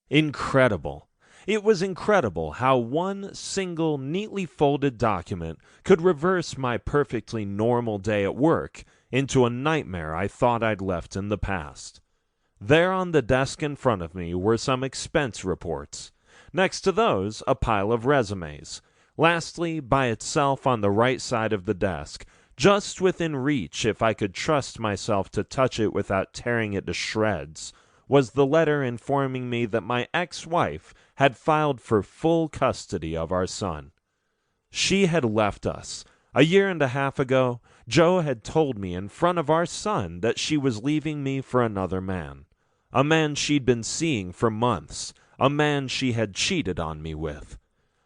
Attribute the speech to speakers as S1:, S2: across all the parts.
S1: Incredible. It was incredible how one single neatly folded document could reverse my perfectly normal day at work into a nightmare I thought I'd left in the past. There on the desk in front of me were some expense reports. Next to those, a pile of resumes. Lastly, by itself on the right side of the desk, just within reach if I could trust myself to touch it without tearing it to shreds, was the letter informing me that my ex-wife had filed for full custody of our son. She had left us. A year and a half ago, Joe had told me in front of our son that she was leaving me for another man. A man she'd been seeing for months. A man she had cheated on me with.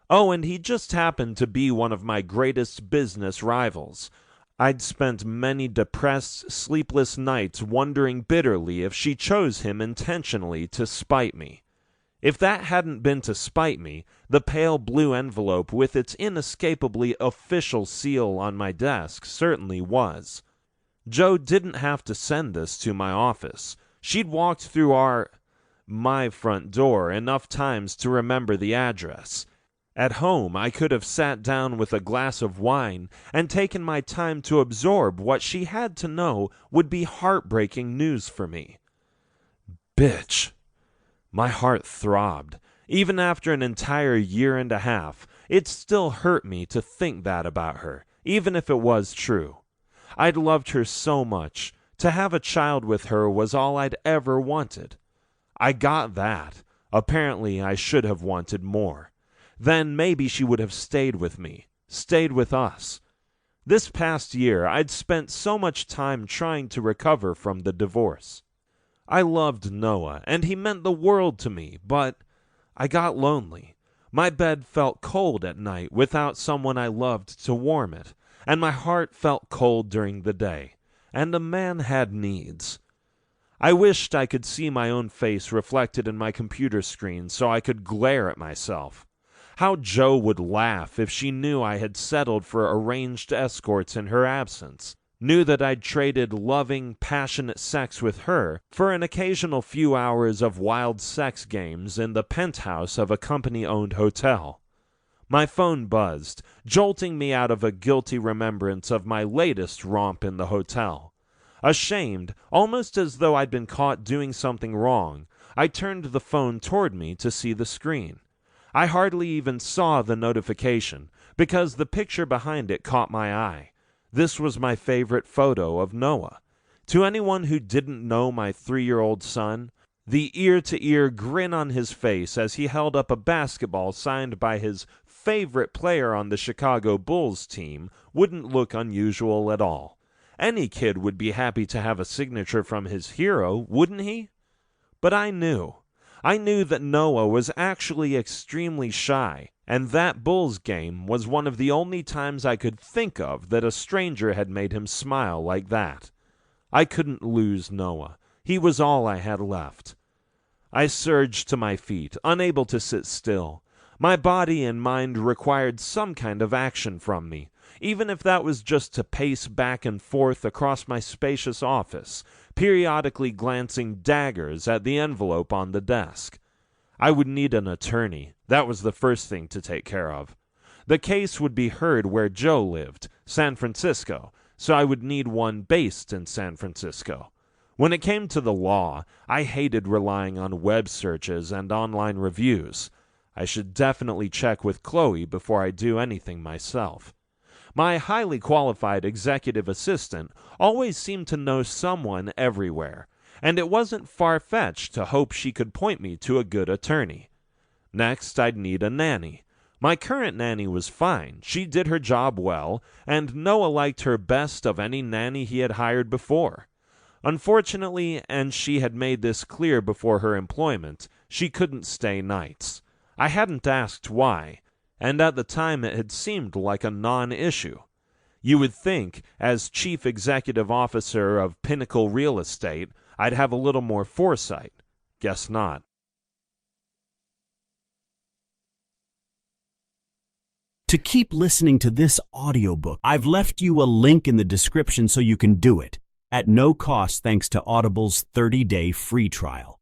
S1: Oh, and he just happened to be one of my greatest business rivals. I'd spent many depressed, sleepless nights wondering bitterly if she chose him intentionally to spite me. If that hadn't been to spite me, the pale blue envelope with its inescapably official seal on my desk certainly was. Joe didn't have to send this to my office. She'd walked through my front door enough times to remember the address. At home, I could have sat down with a glass of wine and taken my time to absorb what she had to know would be heartbreaking news for me. Bitch. My heart throbbed. Even after an entire year and a half, it still hurt me to think that about her, even if it was true. I'd loved her so much. To have a child with her was all I'd ever wanted. I got that. Apparently, I should have wanted more. Then maybe she would have stayed with me, stayed with us. This past year, I'd spent so much time trying to recover from the divorce. I loved Noah, and he meant the world to me, but I got lonely. My bed felt cold at night without someone I loved to warm it, and my heart felt cold during the day, and a man had needs. I wished I could see my own face reflected in my computer screen so I could glare at myself. How Joe would laugh if she knew I had settled for arranged escorts in her absence, knew that I'd traded loving, passionate sex with her for an occasional few hours of wild sex games in the penthouse of a company-owned hotel. My phone buzzed, jolting me out of a guilty remembrance of my latest romp in the hotel. Ashamed, almost as though I'd been caught doing something wrong, I turned the phone toward me to see the screen. I hardly even saw the notification, because the picture behind it caught my eye. This was my favorite photo of Noah. To anyone who didn't know my 3-year-old son, the ear-to-ear grin on his face as he held up a basketball signed by his favorite player on the Chicago Bulls team wouldn't look unusual at all. Any kid would be happy to have a signature from his hero, wouldn't he? But I knew. I knew that Noah was actually extremely shy, and that Bulls game was one of the only times I could think of that a stranger had made him smile like that. I couldn't lose Noah. He was all I had left. I surged to my feet, unable to sit still. My body and mind required some kind of action from me, even if that was just to pace back and forth across my spacious office, periodically glancing daggers at the envelope on the desk. I would need an attorney. That was the first thing to take care of. The case would be heard where Joe lived, San Francisco, so I would need one based in San Francisco. When it came to the law, I hated relying on web searches and online reviews. I should definitely check with Chloe before I do anything myself. My highly qualified executive assistant always seemed to know someone everywhere, and it wasn't far-fetched to hope she could point me to a good attorney. Next, I'd need a nanny. My current nanny was fine. She did her job well, and Noah liked her best of any nanny he had hired before. Unfortunately, and she had made this clear before her employment, she couldn't stay nights. I hadn't asked why, and at the time it had seemed like a non-issue. You would think, as Chief Executive Officer of Pinnacle Real Estate, I'd have a little more foresight. Guess not.
S2: To keep listening to this audiobook, I've left you a link in the description so you can do it, at no cost thanks to Audible's 30-day free trial.